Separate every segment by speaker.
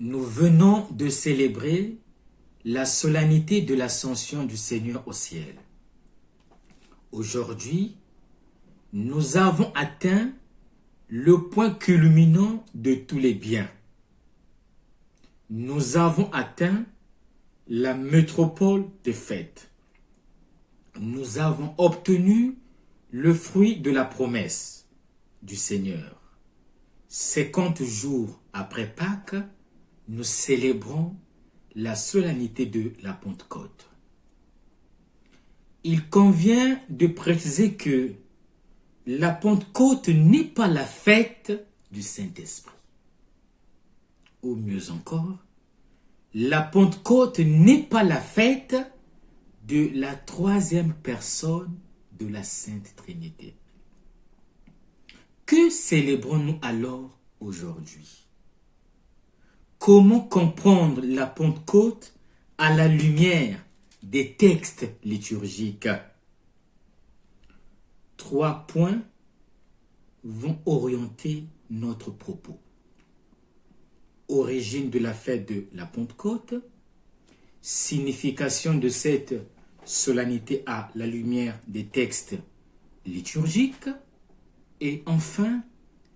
Speaker 1: Nous venons de célébrer la solennité de l'ascension du Seigneur au ciel. Aujourd'hui, nous avons atteint le point culminant de tous les biens. Nous avons atteint la métropole des fêtes. Nous avons obtenu le fruit de la promesse du Seigneur. 50 jours après Pâques, nous célébrons la solennité de la Pentecôte. Il convient de préciser que la Pentecôte n'est pas la fête du Saint-Esprit. Ou mieux encore, la Pentecôte n'est pas la fête de la troisième personne de la Sainte Trinité. Que célébrons-nous alors aujourd'hui? Comment comprendre la Pentecôte à la lumière des textes liturgiques? 3 points vont orienter notre propos. Origine de la fête de la Pentecôte, signification de cette solennité à la lumière des textes liturgiques, et enfin,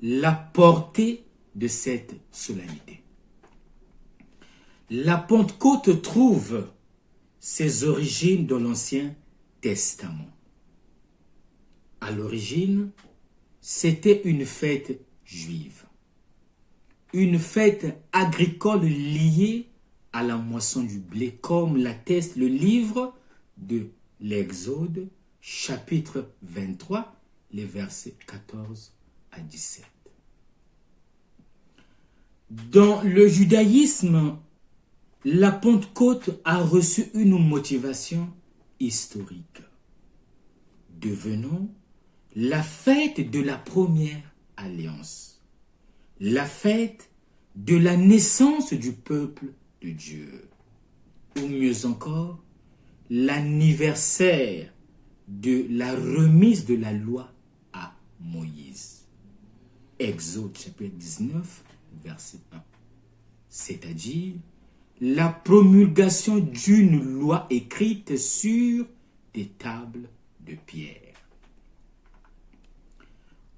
Speaker 1: la portée de cette solennité. La Pentecôte trouve ses origines dans l'Ancien Testament. À l'origine, c'était une fête juive. Une fête agricole liée à la moisson du blé, comme l'atteste le livre de l'Exode, chapitre 23, les versets 14 à 17. Dans le judaïsme, la Pentecôte a reçu une motivation historique, devenant la fête de la première alliance, la fête de la naissance du peuple de Dieu, ou mieux encore, l'anniversaire de la remise de la loi à Moïse. Exode chapitre 19, verset 1. C'est-à-dire la promulgation d'une loi écrite sur des tables de pierre.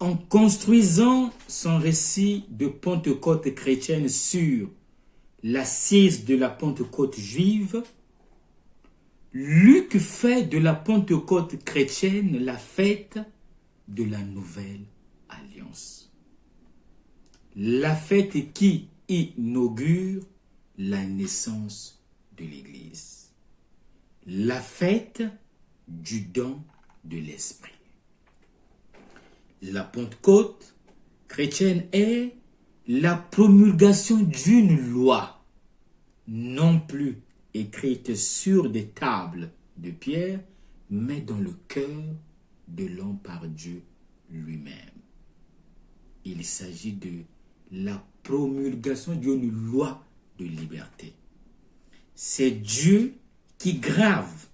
Speaker 1: En construisant son récit de Pentecôte chrétienne sur l'assise de la Pentecôte juive, Luc fait de la Pentecôte chrétienne la fête de la nouvelle alliance. La fête qui inaugure la naissance de l'Église. La fête du don de l'Esprit. La Pentecôte chrétienne est la promulgation d'une loi, non plus écrite sur des tables de pierre, mais dans le cœur de l'homme par Dieu lui-même. Il s'agit de la promulgation d'une loi de liberté. C'est Dieu qui grave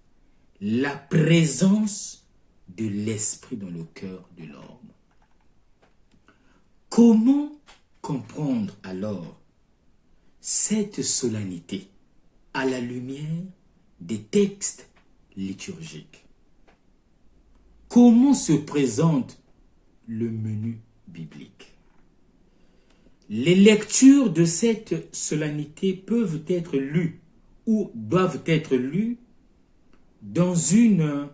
Speaker 1: la présence de l'Esprit dans le cœur de l'homme. Comment comprendre alors cette solennité à la lumière des textes liturgiques? Comment se présente le menu biblique? Les lectures de cette solennité peuvent être lues ou doivent être lues dans une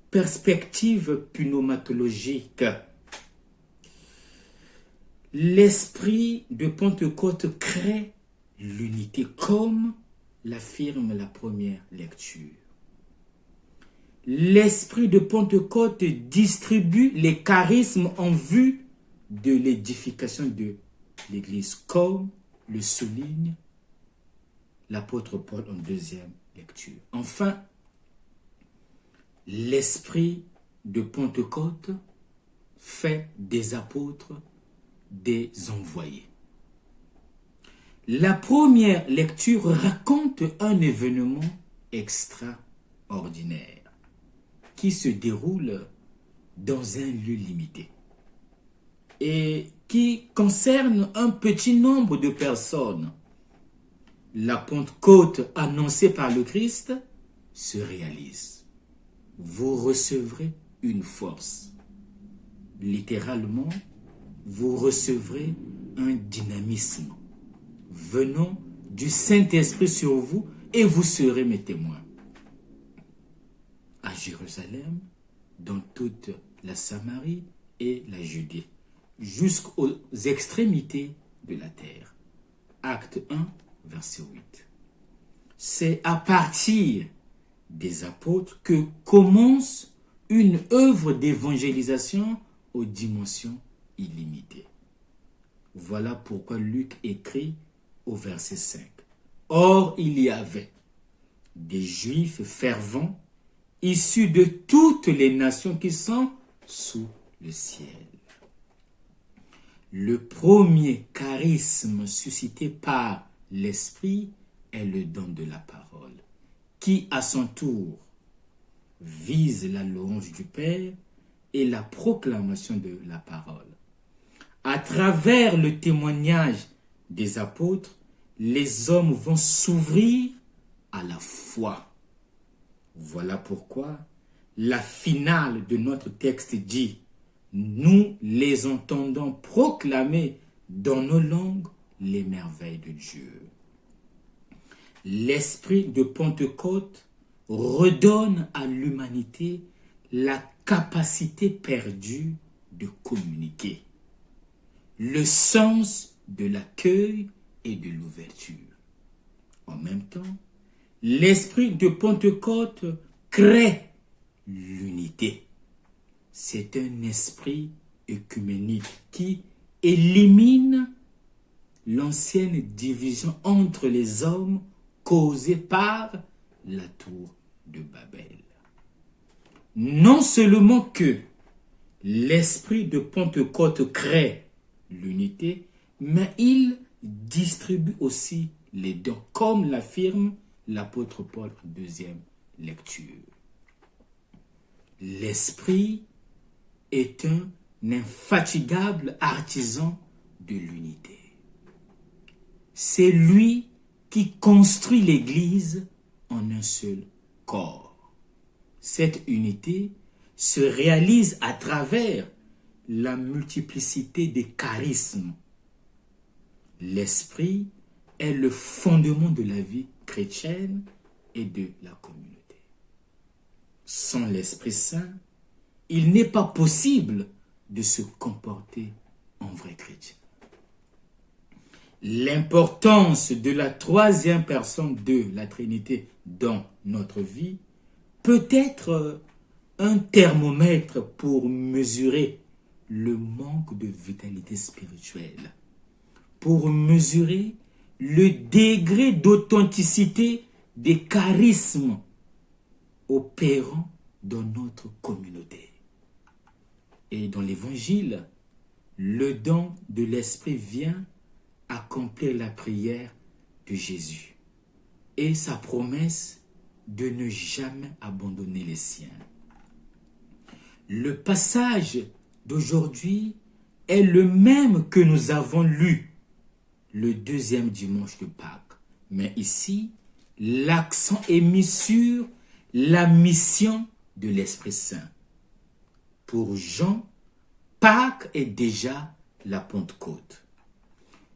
Speaker 1: perspective pneumatologique. L'esprit de Pentecôte crée l'unité comme l'affirme la première lecture. L'esprit de Pentecôte distribue les charismes en vue de l'édification de l'Église, comme le souligne l'apôtre Paul en deuxième lecture. Enfin, l'esprit de Pentecôte fait des apôtres des envoyés. La première lecture raconte un événement extraordinaire qui se déroule dans un lieu limité et qui concerne un petit nombre de personnes la Pentecôte annoncée par le Christ se réalise. Vous recevrez une force. Littéralement, vous recevrez un dynamisme venant du Saint-Esprit sur vous et vous serez mes témoins. À Jérusalem, dans toute la Samarie et la Judée, jusqu'aux extrémités de la terre. Acte 1, verset 8. C'est à partir des apôtres que commence une œuvre d'évangélisation aux dimensions illimitées. Voilà pourquoi Luc écrit au verset 5. Or, il y avait des Juifs fervents issus de toutes les nations qui sont sous le ciel. Le premier charisme suscité par l'Esprit est le don de la parole, qui à son tour vise la louange du Père et la proclamation de la parole. À travers le témoignage des apôtres, les hommes vont s'ouvrir à la foi. Voilà pourquoi la finale de notre texte dit « Nous les entendons proclamer dans nos langues les merveilles de Dieu. » L'esprit de Pentecôte redonne à l'humanité la capacité perdue de communiquer, le sens de l'accueil et de l'ouverture. En même temps, l'esprit de Pentecôte crée l'unité. C'est un esprit œcuménique qui élimine l'ancienne division entre les hommes causée par la tour de Babel. Non seulement que l'esprit de Pentecôte crée l'unité, mais il distribue aussi les dons, comme l'affirme l'apôtre Paul en deuxième lecture. L'esprit est un infatigable artisan de l'unité. C'est lui qui construit l'Église en un seul corps. Cette unité se réalise à travers la multiplicité des charismes. L'esprit est le fondement de la vie chrétienne et de la communauté. Sans l'Esprit Saint, il n'est pas possible de se comporter en vrai chrétien. L'importance de la troisième personne de la Trinité dans notre vie peut être un thermomètre pour mesurer le manque de vitalité spirituelle, pour mesurer le degré d'authenticité des charismes opérant dans notre communauté. Et dans l'Évangile, le don de l'Esprit vient accomplir la prière de Jésus et sa promesse de ne jamais abandonner les siens. Le passage d'aujourd'hui est le même que nous avons lu le deuxième dimanche de Pâques. Mais ici, l'accent est mis sur la mission de l'Esprit Saint. Pour Jean, Pâques est déjà la Pentecôte.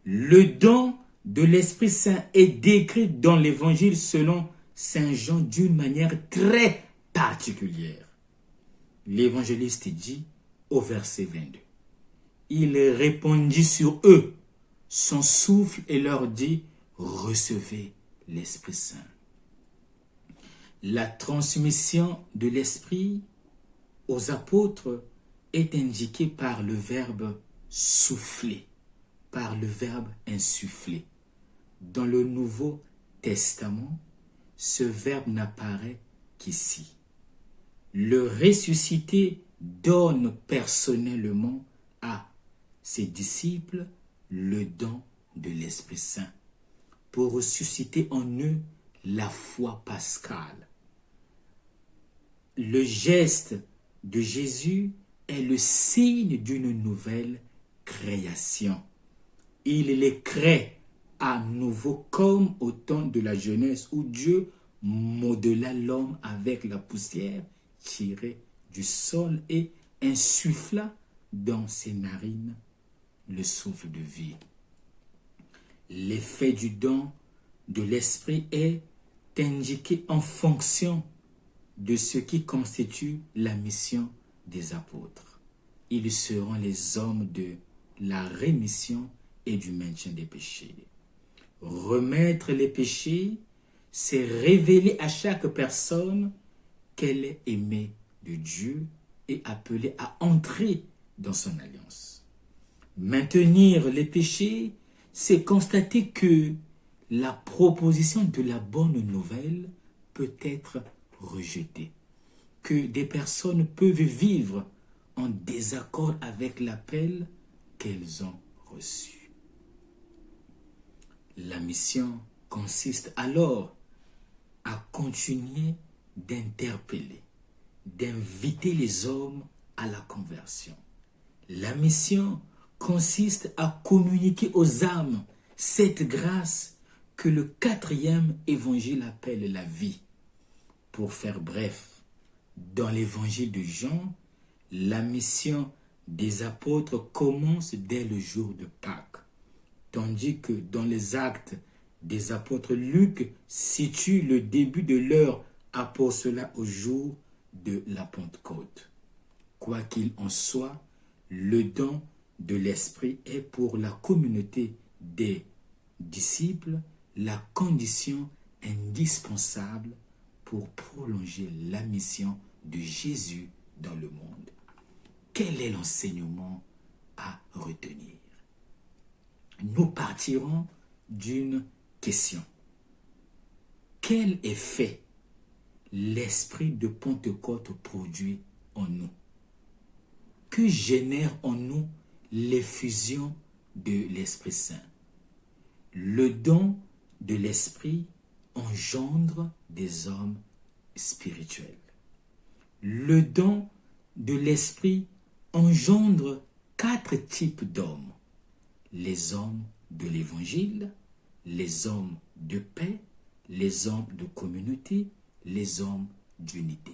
Speaker 1: Le don de l'Esprit Saint est décrit dans l'Évangile selon Saint Jean d'une manière très particulière. L'évangéliste dit au verset 22, « Il répandit sur eux son souffle et leur dit, recevez l'Esprit Saint. » La transmission de l'Esprit aux apôtres est indiquée par le verbe souffler, par le verbe insuffler. Dans le Nouveau Testament, ce verbe n'apparaît qu'ici. Le ressuscité donne personnellement à ses disciples le don de l'Esprit Saint pour susciter en eux la foi pascale. Le geste de Jésus est le signe d'une nouvelle création. Il les crée à nouveau comme au temps de la jeunesse où Dieu modela l'homme avec la poussière tirée du sol et insuffla dans ses narines le souffle de vie. L'effet du don de l'esprit est indiqué en fonction de ce qui constitue la mission des apôtres. Ils seront les hommes de la rémission et du maintien des péchés. Remettre les péchés, c'est révéler à chaque personne qu'elle est aimée de Dieu et appelée à entrer dans son alliance. Maintenir les péchés, c'est constater que la proposition de la bonne nouvelle peut être rejetée, que des personnes peuvent vivre en désaccord avec l'appel qu'elles ont reçu. La mission consiste alors à continuer d'interpeller, d'inviter les hommes à la conversion. La mission consiste à communiquer aux âmes cette grâce que le 4e évangile appelle la vie. Pour faire bref, dans l'évangile de Jean, la mission des apôtres commence dès le jour de Pâques, tandis que dans les actes des apôtres, Luc situe le début de leur apostolat au jour de la Pentecôte. Quoi qu'il en soit, le don de l'Esprit est pour la communauté des disciples la condition indispensable pour prolonger la mission de Jésus dans le monde. Quel est l'enseignement à retenir? Nous partirons d'une question. Quel effet l'esprit de Pentecôte produit en nous? Que génère en nous l'effusion de l'Esprit Saint? Le don de l'Esprit engendre des hommes spirituels. Le don de l'Esprit engendre 4 types d'hommes. Les hommes de l'Évangile, les hommes de paix, les hommes de communauté, les hommes d'unité.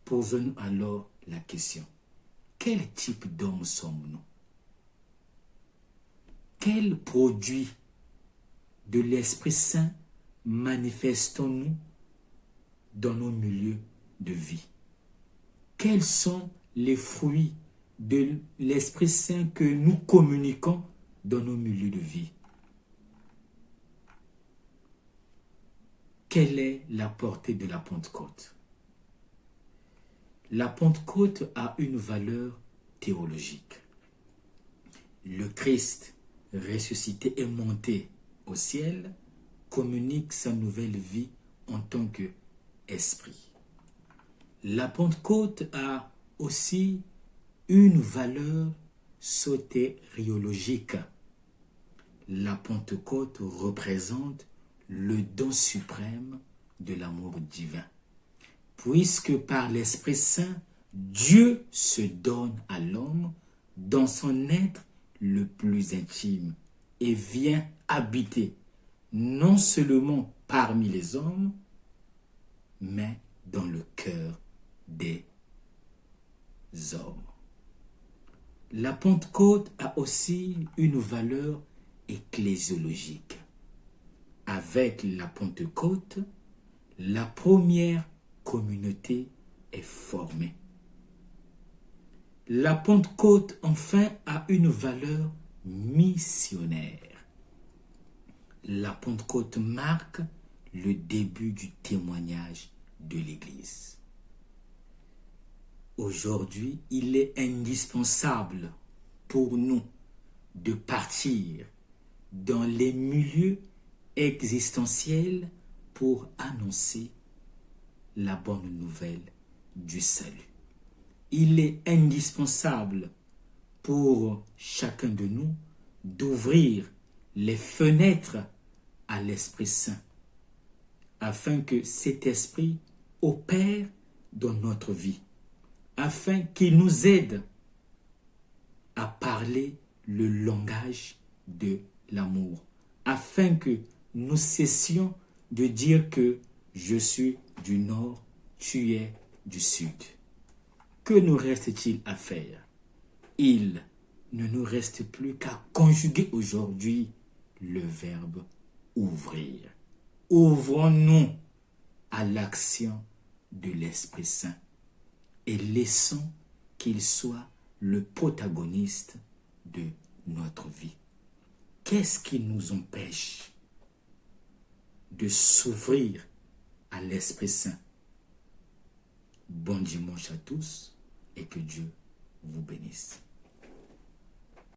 Speaker 1: Posons-nous alors la question. Quel type d'hommes sommes-nous? Quel produit de l'Esprit Saint manifestons-nous dans nos milieux de vie? Quels sont les fruits de l'Esprit Saint que nous communiquons dans nos milieux de vie? Quelle est la portée de la Pentecôte? La Pentecôte a une valeur théologique. Le Christ ressuscité et monté au ciel communique sa nouvelle vie en tant qu'esprit. La Pentecôte a aussi une valeur sotériologique. La Pentecôte représente le don suprême de l'amour divin. Puisque par l'Esprit Saint, Dieu se donne à l'homme dans son être le plus intime et vient habiter non seulement parmi les hommes, mais dans le cœur des hommes. La Pentecôte a aussi une valeur ecclésiologique. Avec la Pentecôte, la première communauté est formée. La Pentecôte, enfin, a une valeur missionnaire. La Pentecôte marque le début du témoignage de l'Église. Aujourd'hui, il est indispensable pour nous de partir dans les milieux existentiels pour annoncer la bonne nouvelle du salut. Il est indispensable pour chacun de nous d'ouvrir les fenêtres à l'Esprit Saint afin que cet esprit opère dans notre vie, afin qu'il nous aide à parler le langage de l'amour, afin que nous cessions de dire que je suis du nord, tu es du sud. Que nous reste-t-il à faire? Il ne nous reste plus qu'à conjuguer aujourd'hui le verbe ouvrir. Ouvrons-nous à l'action de l'Esprit Saint et laissons qu'il soit le protagoniste de notre vie. Qu'est-ce qui nous empêche de s'ouvrir à l'Esprit Saint? Bon dimanche à tous et que Dieu vous bénisse.